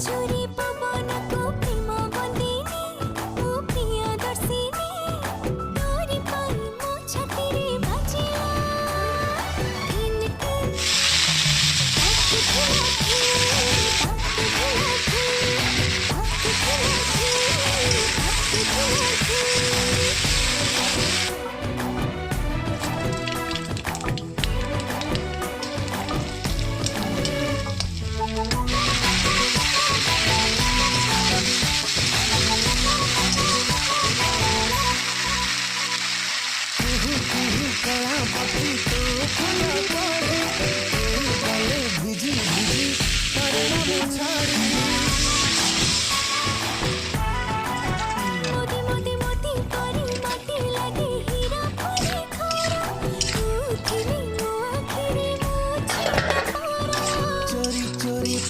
छुरी पवन को प्रेम बंदिनी ओ प्रियदर्शिनी तोरी पाई मो छाती रे बाजिला इन इन ताक खिला भिजी भिजी परिणाम छाड़ी